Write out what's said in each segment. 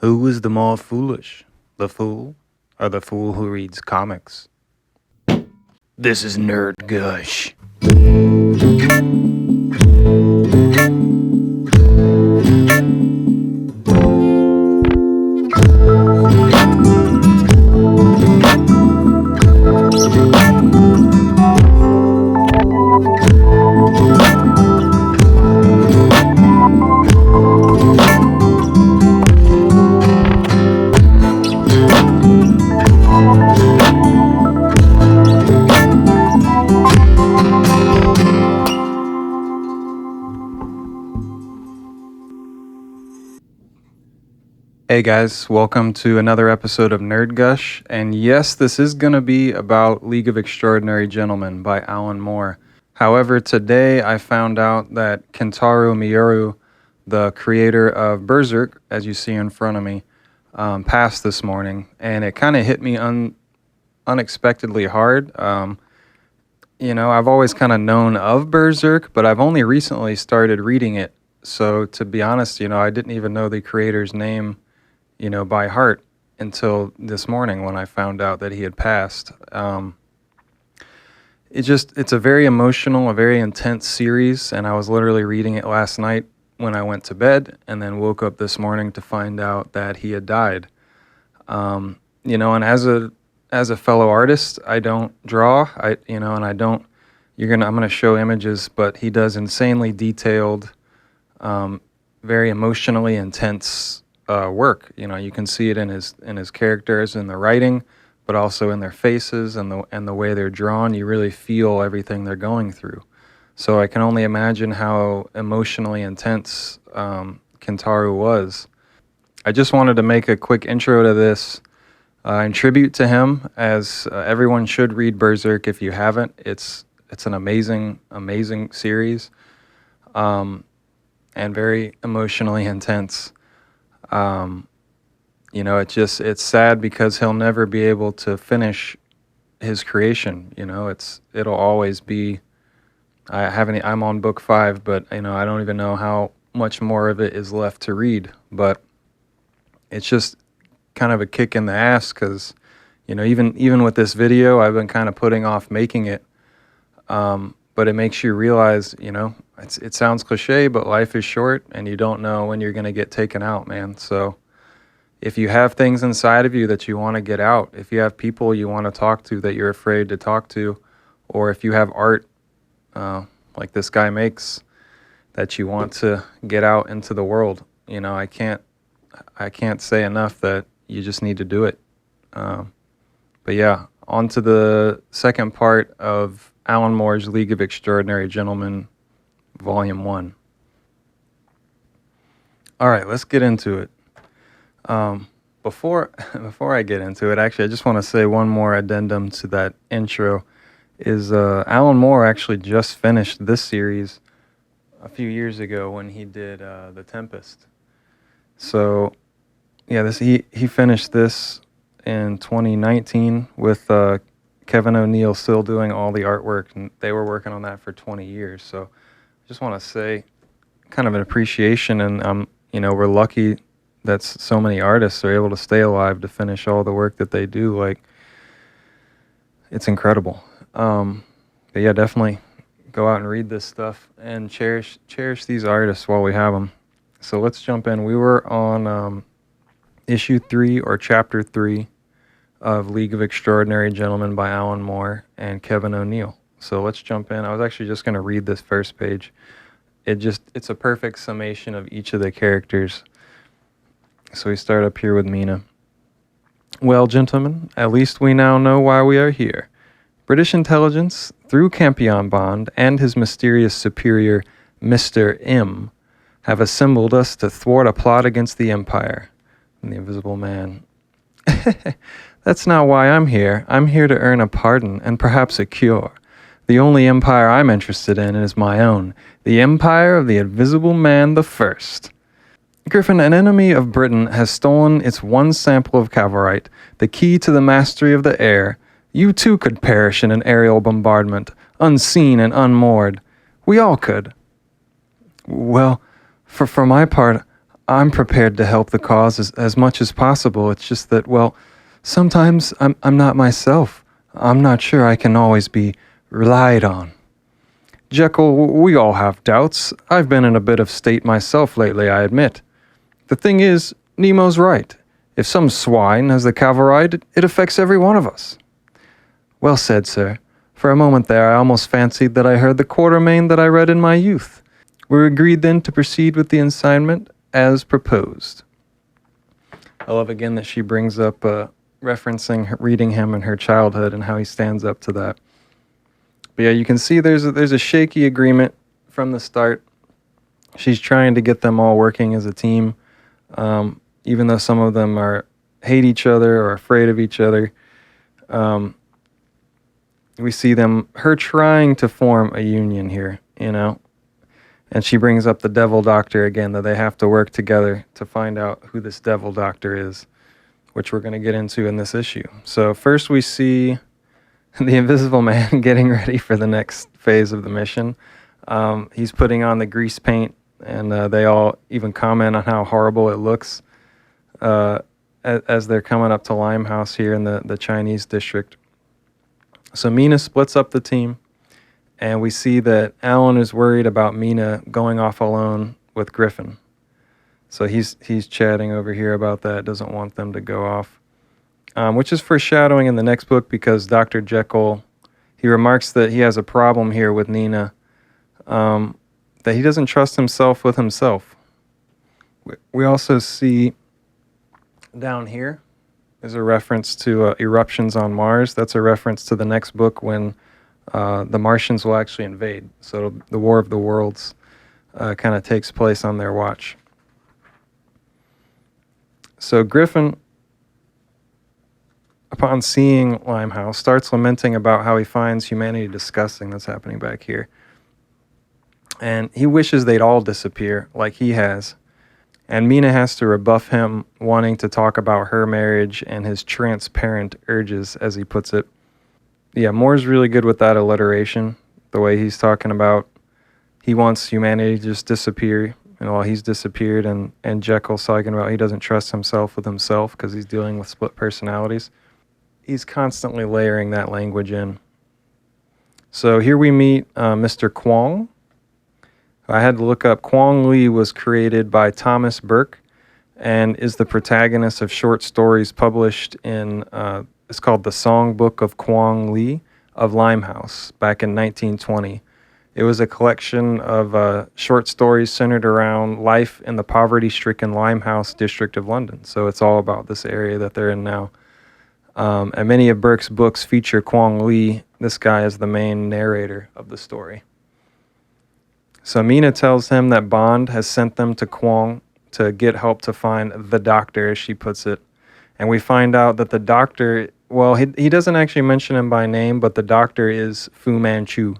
Who is the more foolish, the fool or the fool who reads comics? This is Nerd Gush. Hey guys, welcome to another episode of Nerd Gush, and yes, this is going to be about League of Extraordinary Gentlemen by Alan Moore. However, today I found out that Kentaro Miura, the creator of Berserk, as you see in front of me, passed this morning, and it kind of hit me unexpectedly hard. I've always kind of known of Berserk, but I've only recently started reading it, so to be honest, I didn't even know the creator's name by heart until this morning when I found out that he had passed. It's a very emotional, a very intense series, and I was literally reading it last night when I went to bed, and then woke up this morning to find out that he had died. And as a fellow artist, I don't draw, I'm gonna show images, but he does insanely detailed, very emotionally intense work. You can see it in his characters, in the writing, but also in their faces and the way they're drawn. You really feel everything they're going through. So I can only imagine how emotionally intense Kentaro was. I just wanted to make a quick intro to this in tribute to him, as everyone should read Berserk if you haven't. It's an amazing series, and very emotionally intense. It's sad because he'll never be able to finish his creation. It'll always be. I'm on book 5, but I don't even know how much more of it is left to read. But it's just kind of a kick in the ass because, even with this video, I've been kind of putting off making it. But it makes you realize, it sounds cliche, but life is short and you don't know when you're going to get taken out, man. So if you have things inside of you that you want to get out, if you have people you want to talk to that you're afraid to talk to, or if you have art like this guy makes that you want to get out into the world, I can't say enough that you just need to do it. But yeah, on to the second part of Alan Moore's League of Extraordinary Gentlemen, Volume 1. All right, let's get into it. Before I get into it, actually, I just want to say one more addendum to that intro. Is Alan Moore actually just finished this series a few years ago when he did The Tempest. So, yeah, he finished this in 2019 with Kevin O'Neill still doing all the artwork, and they were working on that for 20 years. So I just want to say kind of an appreciation, and we're lucky that so many artists are able to stay alive to finish all the work that they do. Like, it's incredible. But yeah, definitely go out and read this stuff and cherish these artists while we have them. So let's jump in. We were on issue 3 or chapter 3 of League of Extraordinary Gentlemen by Alan Moore and Kevin O'Neill. So let's jump in. I was actually just going to read this first page. It's a perfect summation of each of the characters. So we start up here with Mina. Well, gentlemen, at least we now know why we are here. British intelligence, through Campion Bond and his mysterious superior, Mr. M, have assembled us to thwart a plot against the Empire. And the Invisible Man. That's not why I'm here. I'm here to earn a pardon and perhaps a cure. The only empire I'm interested in is my own, the empire of the Invisible Man the First. Griffin, an enemy of Britain, has stolen its one sample of cavalrite, the key to the mastery of the air. You too could perish in an aerial bombardment, unseen and unmoored. We all could. Well, for my part, I'm prepared to help the cause as much as possible. It's just that, well, sometimes I'm not myself. I'm not sure I can always be relied on. Jekyll, we all have doubts. I've been in a bit of state myself lately, I admit. The thing is, Nemo's right. If some swine has the cavalry, it affects every one of us. Well said, sir. For a moment there, I almost fancied that I heard the Quatermain that I read in my youth. We agreed then to proceed with the assignment as proposed. I love again that she brings up referencing reading him in her childhood and how he stands up to that. But yeah, you can see there's a shaky agreement from the start. She's trying to get them all working as a team, even though some of them hate each other or afraid of each other. We see her trying to form a union here, and she brings up the devil doctor again, that they have to work together to find out who this devil doctor is, which we're going to get into in this issue. So first we see the Invisible Man getting ready for the next phase of the mission. He's putting on the grease paint, and they all even comment on how horrible it looks as they're coming up to Limehouse here in the Chinese district. So Mina splits up the team, and we see that Alan is worried about Mina going off alone with Griffin. So he's chatting over here about that, doesn't want them to go off. Which is foreshadowing in the next book, because Dr. Jekyll, he remarks that he has a problem here with Nina, that he doesn't trust himself with himself. We also see down here is a reference to eruptions on Mars. That's a reference to the next book when the Martians will actually invade. So the War of the Worlds kind of takes place on their watch. So Griffin, upon seeing Limehouse, starts lamenting about how he finds humanity disgusting. That's happening back here. And he wishes they'd all disappear, like he has. And Mina has to rebuff him, wanting to talk about her marriage and his transparent urges, as he puts it. Yeah, Moore's really good with that alliteration, the way he's talking about he wants humanity to just disappear. And while he's disappeared, and Jekyll's talking about he doesn't trust himself with himself because he's dealing with split personalities. He's constantly layering that language in. So here we meet Mr. Kwong. I had to look up. Kwong Lee was created by Thomas Burke and is the protagonist of short stories published in, it's called The Songbook of Kwong Lee of Limehouse back in 1920. It was a collection of short stories centered around life in the poverty-stricken Limehouse district of London. So it's all about this area that they're in now. And many of Burke's books feature Kwong Lee, this guy, as the main narrator of the story. So Mina tells him that Bond has sent them to Kwong to get help to find the doctor, as she puts it. And we find out that the doctor, well, he doesn't actually mention him by name, but the doctor is Fu Manchu,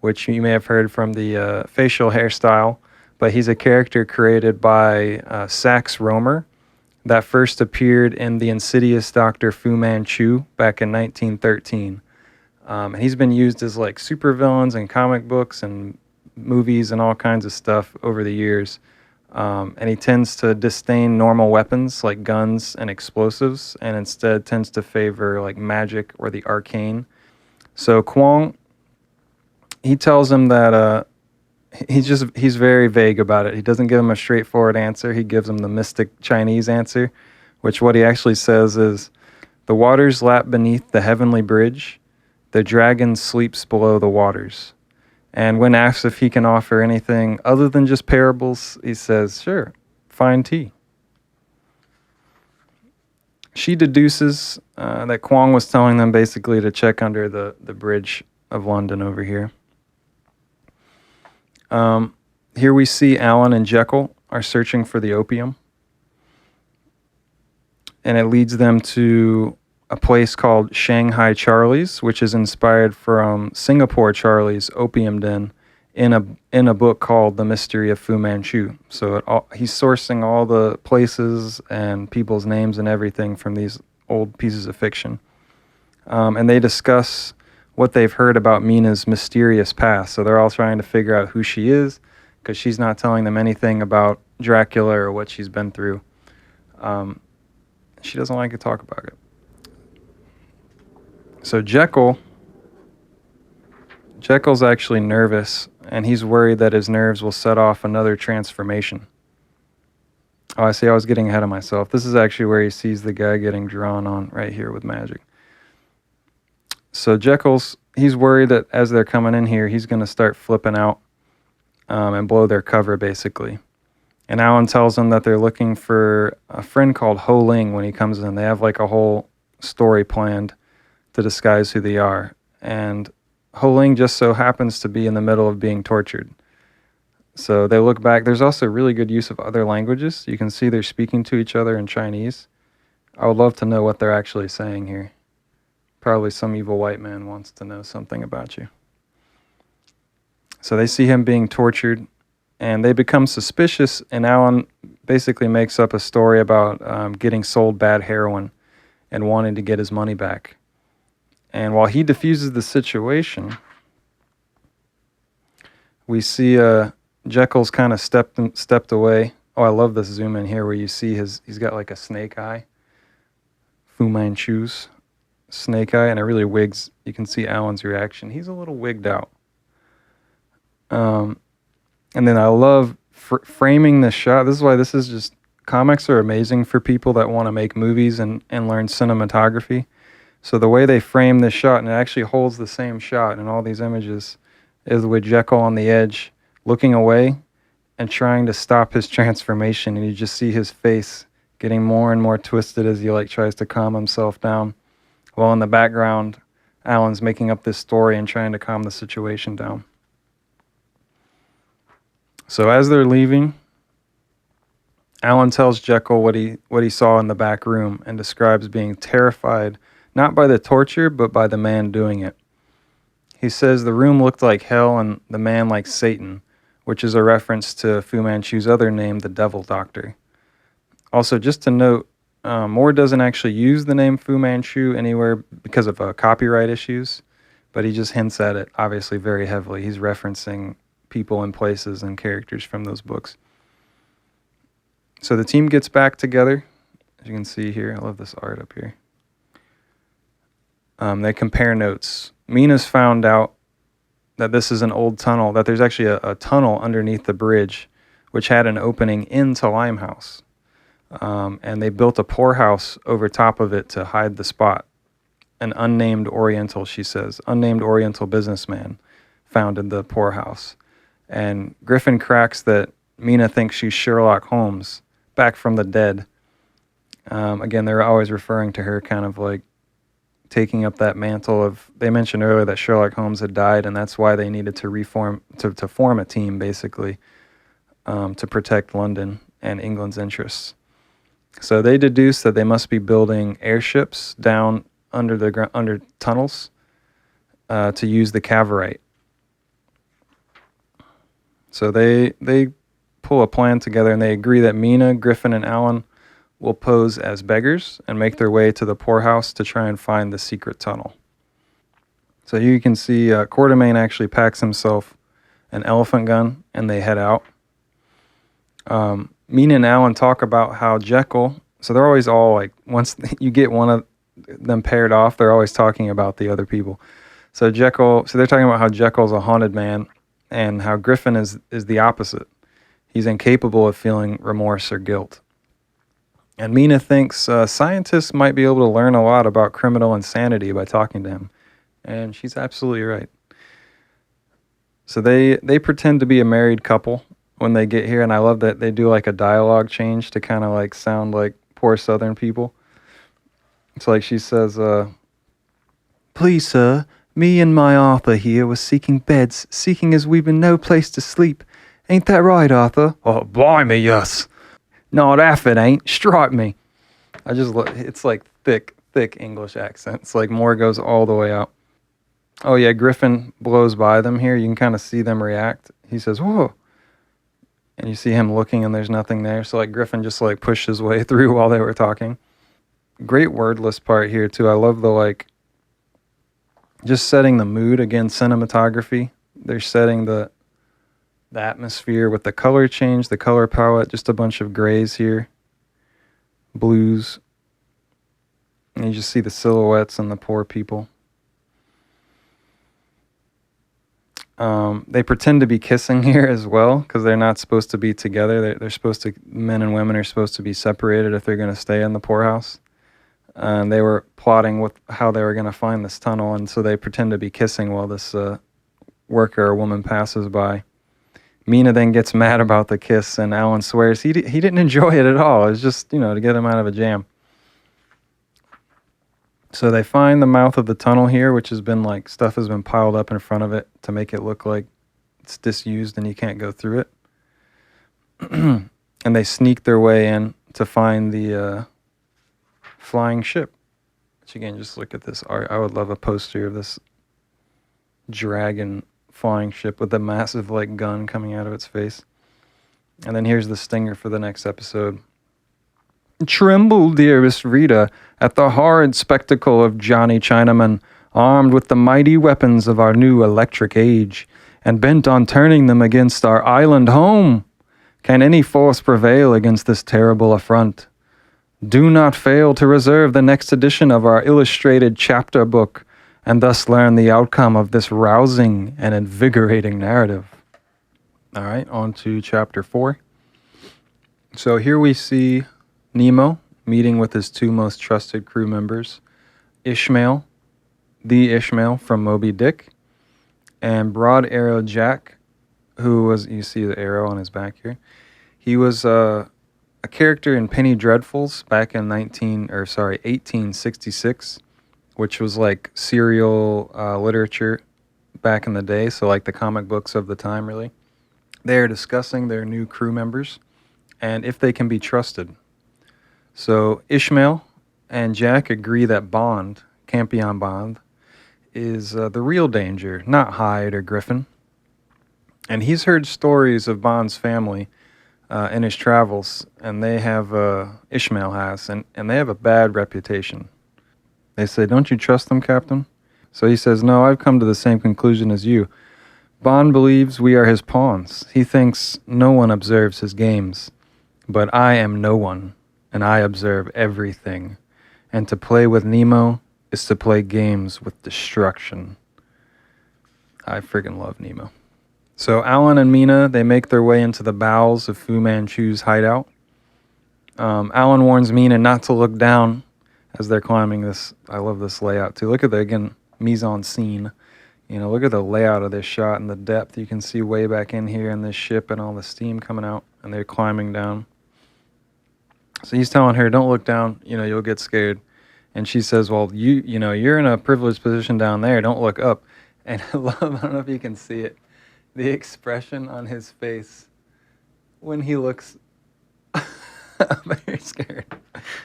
which you may have heard from the facial hairstyle. But he's a character created by Sax Rohmer that first appeared in The Insidious Dr. Fu Manchu back in 1913. And he's been used as like supervillains in comic books and movies and all kinds of stuff over the years. And he tends to disdain normal weapons like guns and explosives, and instead tends to favor like magic or the arcane. So Kwong, he tells him that he's very vague about it. He doesn't give him a straightforward answer. He gives him the mystic Chinese answer, which what he actually says is, the waters lap beneath the heavenly bridge. The dragon sleeps below the waters. And when asked if he can offer anything other than just parables, he says, sure, fine tea. She deduces that Kwong was telling them basically to check under the bridge of London over here. Here we see Alan and Jekyll are searching for the opium. And it leads them to a place called Shanghai Charlie's, which is inspired from Singapore Charlie's opium den in a book called The Mystery of Fu Manchu. So he's sourcing all the places and people's names and everything from these old pieces of fiction. And they discuss what they've heard about Mina's mysterious past. So they're all trying to figure out who she is, because she's not telling them anything about Dracula or what she's been through. Um, she doesn't like to talk about it. So Jekyll's actually nervous, and he's worried that his nerves will set off another transformation. Oh, I see. I was getting ahead of myself. This is actually where he sees the guy getting drawn on right here with magic. So he's worried that as they're coming in here, he's going to start flipping out and blow their cover, basically. And Alan tells them that they're looking for a friend called Ho Ling when he comes in. They have like a whole story planned to disguise who they are. And Ho Ling just so happens to be in the middle of being tortured. So they look back. There's also really good use of other languages. You can see they're speaking to each other in Chinese. I would love to know what they're actually saying here. Probably some evil white man wants to know something about you. So they see him being tortured, and they become suspicious, and Alan basically makes up a story about getting sold bad heroin and wanting to get his money back. And while he diffuses the situation, we see Jekyll's kind of stepped away. Oh, I love this zoom in here where you see he's got like a snake eye. Fu Manchu's snake eye, and it really wigs. You can see Alan's reaction. He's a little wigged out. And then I love framing the shot. This is why this is just, comics are amazing for people that want to make movies and learn cinematography. So the way they frame this shot, and it actually holds the same shot in all these images, is with Jekyll on the edge, looking away and trying to stop his transformation. And you just see his face getting more and more twisted as he like tries to calm himself down. While in the background, Alan's making up this story and trying to calm the situation down. So as they're leaving, Alan tells Jekyll what he saw in the back room and describes being terrified, not by the torture, but by the man doing it. He says the room looked like hell and the man like Satan, which is a reference to Fu Manchu's other name, the Devil Doctor. Also, just to note, Moore doesn't actually use the name Fu Manchu anywhere because of copyright issues, but he just hints at it, obviously, very heavily. He's referencing people and places and characters from those books. So the team gets back together. As you can see here, I love this art up here. They compare notes. Mina's found out that this is an old tunnel, that there's actually a tunnel underneath the bridge, which had an opening into Limehouse. And they built a poorhouse over top of it to hide the spot. An unnamed Oriental, she says, unnamed Oriental businessman founded the poorhouse. And Griffin cracks that Mina thinks she's Sherlock Holmes, back from the dead. Again, they're always referring to her kind of like taking up that mantle of, they mentioned earlier that Sherlock Holmes had died, and that's why they needed to to form a team, basically, to protect London and England's interests. So they deduce that they must be building airships down under tunnels to use the cavorite. So they pull a plan together, and they agree that Mina, Griffin, and Alan will pose as beggars and make their way to the poorhouse to try and find the secret tunnel. So here you can see Quatermain actually packs himself an elephant gun, and they head out. Mina and Alan talk about how Jekyll, so they're always all like, once you get one of them paired off, they're always talking about the other people. So they're talking about how Jekyll's a haunted man, and how Griffin is the opposite. He's incapable of feeling remorse or guilt. And Mina thinks scientists might be able to learn a lot about criminal insanity by talking to him. And she's absolutely right. So they pretend to be a married couple when they get here, and I love that they do like a dialogue change to kind of like sound like poor Southern people. It's like she says, "Please, sir, me and my Arthur here was seeking beds, seeking as we've been no place to sleep. Ain't that right, Arthur?" "Oh, blimey, yes." "Not half it ain't. Strike me." It's like thick English accent. It's like Moore goes all the way out. Oh yeah, Griffin blows by them here. You can kind of see them react. He says, "Whoa." And you see him looking and there's nothing there. So like Griffin just like pushed his way through while they were talking. Great wordless part here too. I love the like, just setting the mood. Again, cinematography. They're setting the The atmosphere with the color change, the color palette, just a bunch of grays here, blues. And you just see the silhouettes and the poor people. They pretend to be kissing here as well because they're not supposed to be together. They're supposed to, men and women are supposed to be separated if they're going to stay in the poorhouse. And they were plotting with how they were going to find this tunnel, and so they pretend to be kissing while this worker or woman passes by. Mina then gets mad about the kiss, and Alan swears he didn't enjoy it at all. It was just, to get him out of a jam. So they find the mouth of the tunnel here, which has been stuff has been piled up in front of it to make it look like it's disused and you can't go through it. And they sneak their way in to find the flying ship. Which again, just look at this art. I would love a poster of this dragon flying ship with a massive gun coming out of its face. And then here's the stinger for the next episode. Tremble, dearest Rita, at the horrid spectacle of Johnny Chinaman, armed with the mighty weapons of our new electric age, and bent on turning them against our island home. Can any force prevail against this terrible affront? Do not fail to reserve the next edition of our illustrated chapter book, and thus learn the outcome of this rousing and invigorating narrative. All right, on to chapter 4. So here we see Nemo meeting with his two most trusted crew members, Ishmael, the Ishmael from Moby Dick, and Broad Arrow Jack, who was, you see the arrow on his back here. He was a character in Penny Dreadfuls back in 1866, which was serial literature back in the day, so the comic books of the time, really. They are discussing their new crew members and if they can be trusted. So Ishmael and Jack agree that Bond, Campion Bond, is the real danger, not Hyde or Griffin. And he's heard stories of Bond's family in his travels, and they have, Ishmael has, and they have a bad reputation. They say, "Don't you trust them, Captain?" So he says, "No, I've come to the same conclusion as you. Bond believes we are his pawns. He thinks no one observes his games. But I am no one, and I observe everything. And to play with Nemo is to play games with destruction." I friggin' love Nemo. So Alan and Mina, they make their way into the bowels of Fu Manchu's hideout. Alan warns Mina not to look down as they're climbing this. I love this layout too. Look at the, again, mise en scene. Look at the layout of this shot and the depth. You can see way back in here in this ship and all the steam coming out, and they're climbing down. So he's telling her, "Don't look down, you'll get scared." And she says, "Well, you're in a privileged position down there. Don't look up." And I don't know if you can see it, the expression on his face when he looks very scared.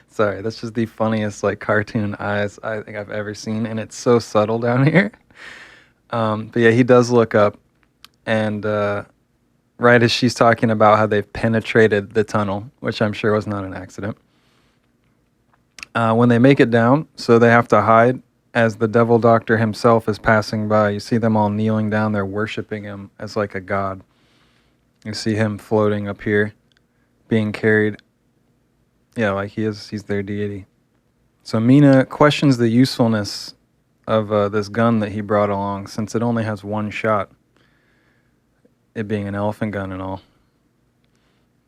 Sorry, that's just the funniest cartoon eyes I think I've ever seen, and it's so subtle down here. But yeah, he does look up, and right as she's talking about how they've penetrated the tunnel, which I'm sure was not an accident. When they make it down, so they have to hide, as the Devil Doctor himself is passing by. You see them all kneeling down. They're worshiping him as a god. You see him floating up here, being carried. Yeah, he's their deity. So Mina questions the usefulness of this gun that he brought along, since it only has one shot, it being an elephant gun and all.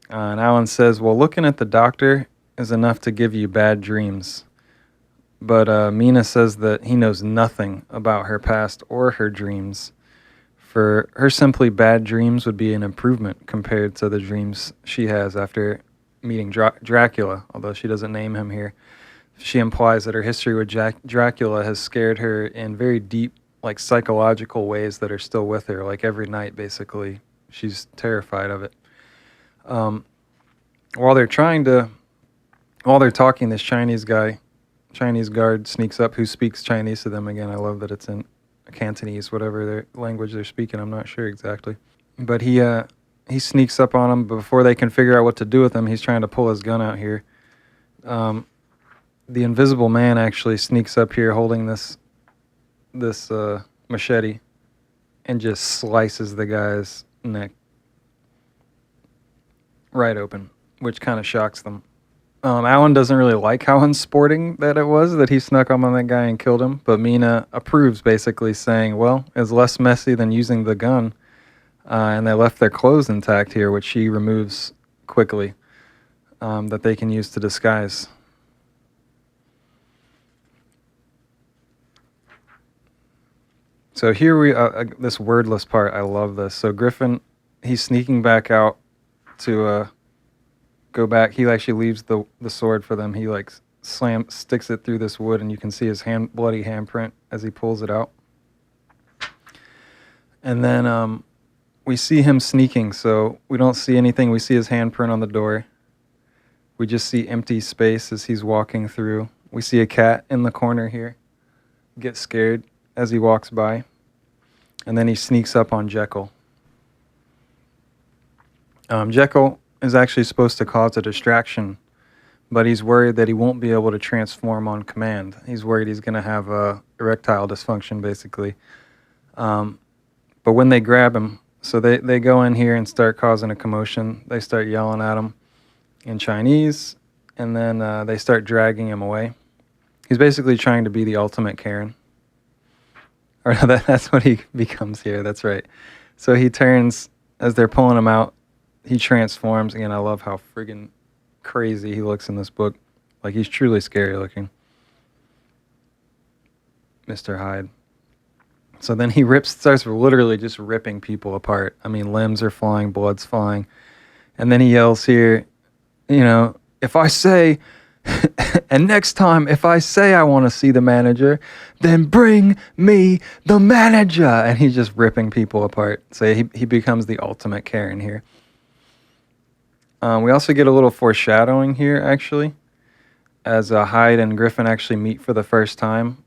And Alan says, "Well, looking at the doctor is enough to give you bad dreams." But Mina says that he knows nothing about her past or her dreams. For her, simply bad dreams would be an improvement compared to the dreams she has after meeting Dracula, although she doesn't name him here. She implies that her history with Dracula has scared her in very deep, psychological ways that are still with her. Every night, basically, she's terrified of it. While they're talking, this Chinese guard sneaks up who speaks Chinese to them. Again, I love that it's in Cantonese, whatever their language they're speaking. I'm not sure exactly. But he sneaks up on them. Before they can figure out what to do with him, he's trying to pull his gun out here. The Invisible Man actually sneaks up here holding this machete and just slices the guy's neck right open, which kind of shocks them. Alan doesn't really like how unsporting that it was that he snuck up on that guy and killed him, but Mina approves, basically saying, well, it's less messy than using the gun, and they left their clothes intact here, which she removes quickly, that they can use to disguise. So here this wordless part, I love this. So Griffin, he's sneaking back out to go back. He actually leaves the sword for them. He like sticks it through this wood, and you can see his bloody handprint as he pulls it out. And then we see him sneaking, so we don't see anything. We see his handprint on the door. We just see empty space as he's walking through. We see a cat in the corner here get scared as he walks by. And then he sneaks up on Jekyll. Jekyll is actually supposed to cause a distraction, but he's worried that he won't be able to transform on command. He's worried he's going to have erectile dysfunction, basically. But when they grab him, so they go in here and start causing a commotion. They start yelling at him in Chinese, and then they start dragging him away. He's basically trying to be the ultimate Karen. Or that's what he becomes here, that's right. So he turns, as they're pulling him out, he transforms. Again, I love how friggin' crazy he looks in this book. Like, he's truly scary looking. Mr. Hyde. So then he starts literally just ripping people apart. I mean, limbs are flying, blood's flying. And then he yells here, you know, if I say, and next time, if I say I want to see the manager, then bring me the manager. And he's just ripping people apart. So he becomes the ultimate Karen here. We also get a little foreshadowing here, actually, as Hyde and Griffin actually meet for the first time.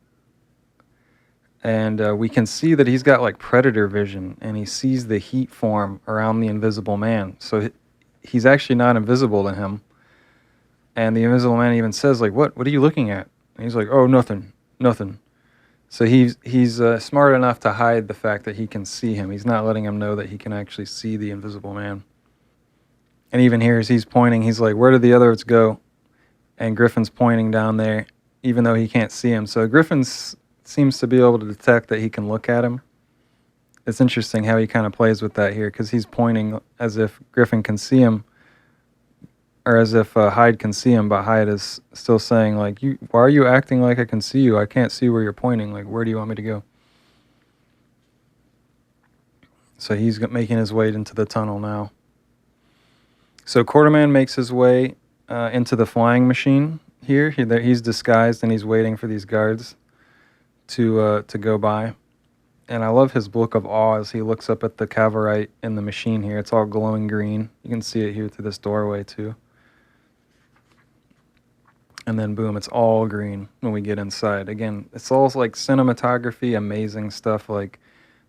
And we can see that he's got like predator vision, and he sees the heat form around the Invisible Man. So he's actually not invisible to him. And the Invisible Man even says, like, what are you looking at? And he's like, oh, nothing. So he's smart enough to hide the fact that he can see him. He's not letting him know that he can actually see the Invisible Man. And even here, as he's pointing, he's like, where did the others go? And Griffin's pointing down there, even though he can't see him. So Griffin seems to be able to detect that he can look at him. It's interesting how he kind of plays with that here, because he's pointing as if Griffin can see him, or as if Hyde can see him, but Hyde is still saying, like, why are you acting like I can see you? I can't see where you're pointing. Like, where do you want me to go? So he's making his way into the tunnel now. So Quarterman makes his way into the flying machine here. He's disguised, and he's waiting for these guards to go by. And I love his look of awe as he looks up at the Cavorite in the machine here. It's all glowing green. You can see it here through this doorway too. And then boom, it's all green when we get inside. Again, it's all like cinematography, amazing stuff. Like,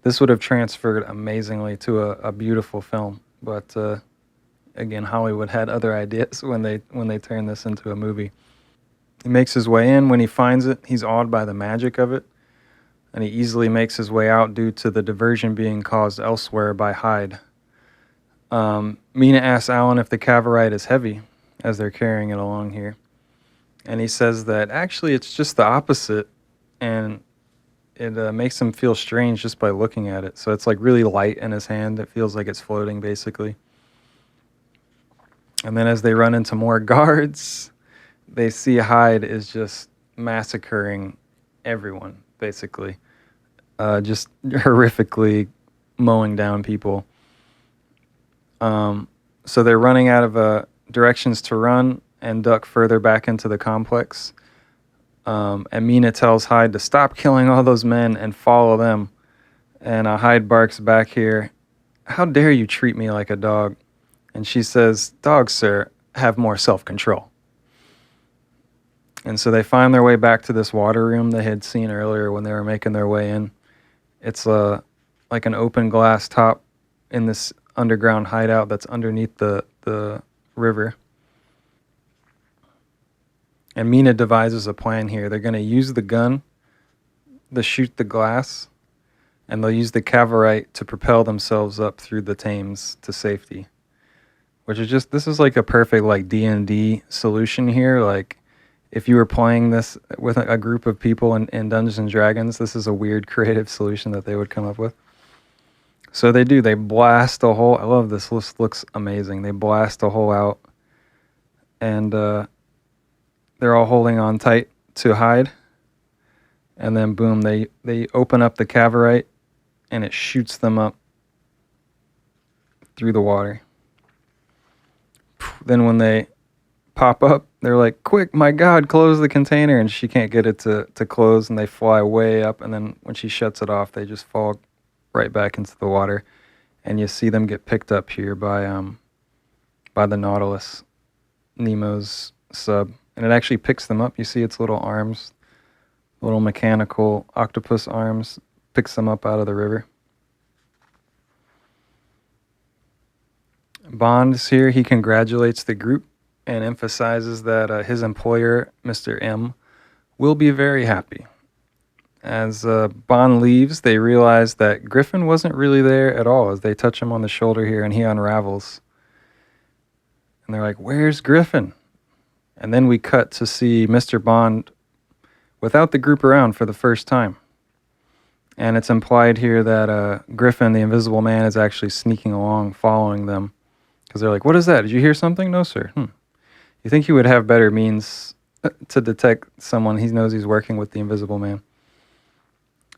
this would have transferred amazingly to a beautiful film. But again, Hollywood had other ideas when they turned this into a movie. He makes his way in. When he finds it, he's awed by the magic of it. And he easily makes his way out due to the diversion being caused elsewhere by Hyde. Mina asks Alan if the Cavorite is heavy as they're carrying it along here. And he says that actually it's just the opposite, and it makes him feel strange just by looking at it. So it's like really light in his hand. It feels like it's floating, basically. And then as they run into more guards, they see Hyde is just massacring everyone, basically. Just horrifically mowing down people. So they're running out of directions to run and duck further back into the complex. And Mina tells Hyde to stop killing all those men and follow them. And Hyde barks back here, how dare you treat me like a dog? And she says, dogs, sir, have more self-control. And so they find their way back to this water room they had seen earlier when they were making their way in. It's like an open glass top in this underground hideout that's underneath the river. And Mina devises a plan here. They're going to use the gun to shoot the glass, and they'll use the Cavorite to propel themselves up through the Thames to safety, which is just, this is like a perfect like D&D solution here. Like if you were playing this with a group of people in Dungeons and Dragons, this is a weird creative solution that they would come up with. So they blast a hole. I love this. This looks amazing. They blast a hole out, and they're all holding on tight to hide. And then boom, they open up the cavorite, and it shoots them up through the water. Then when they pop up, they're like, quick, my God, close the container. And she can't get it to close, and they fly way up. And then when she shuts it off, they just fall right back into the water. And you see them get picked up here by the Nautilus, Nemo's sub. And it actually picks them up. You see its little arms, little mechanical octopus arms, picks them up out of the river. Bond is here. He congratulates the group and emphasizes that his employer, Mr. M, will be very happy. As Bond leaves, they realize that Griffin wasn't really there at all, as they touch him on the shoulder here, and he unravels. And they're like, where's Griffin? And then we cut to see Mr. Bond without the group around for the first time. And it's implied here that Griffin, the Invisible Man, is actually sneaking along, following them. Because they're like, what is that? Did you hear something? No, sir. You think he would have better means to detect someone he knows he's working with the Invisible Man.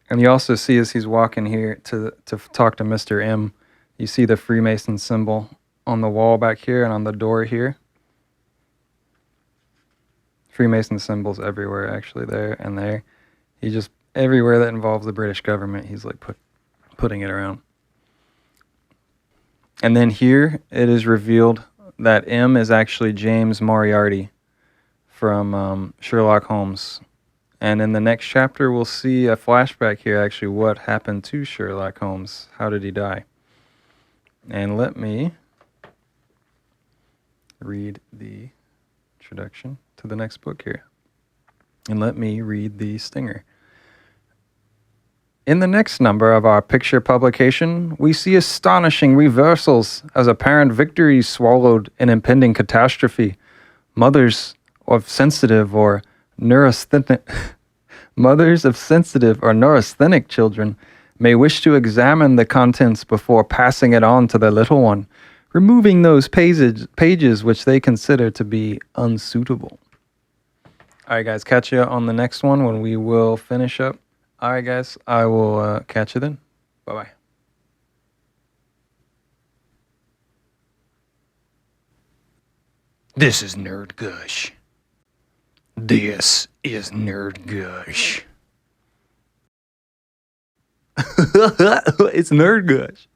And you also see as he's walking here to talk to Mr. M, you see the Freemason symbol on the wall back here and on the door here. Freemason symbols everywhere, actually, there and there. He just, everywhere that involves the British government, he's like putting it around. And then here it is revealed that M is actually James Moriarty from Sherlock Holmes. And in the next chapter, we'll see a flashback here, actually, what happened to Sherlock Holmes. How did he die? And let me read the introduction to the next book here. And let me read the stinger. In the next number of our picture publication, we see astonishing reversals as apparent victories swallowed in impending catastrophe. Mothers of sensitive or neurasthenic children may wish to examine the contents before passing it on to their little one, removing those pages which they consider to be unsuitable. All right, guys, catch you on the next one when we will finish up. All right, guys, I will catch you then. Bye-bye. This is Nerd Gush. This is Nerd Gush. It's Nerd Gush.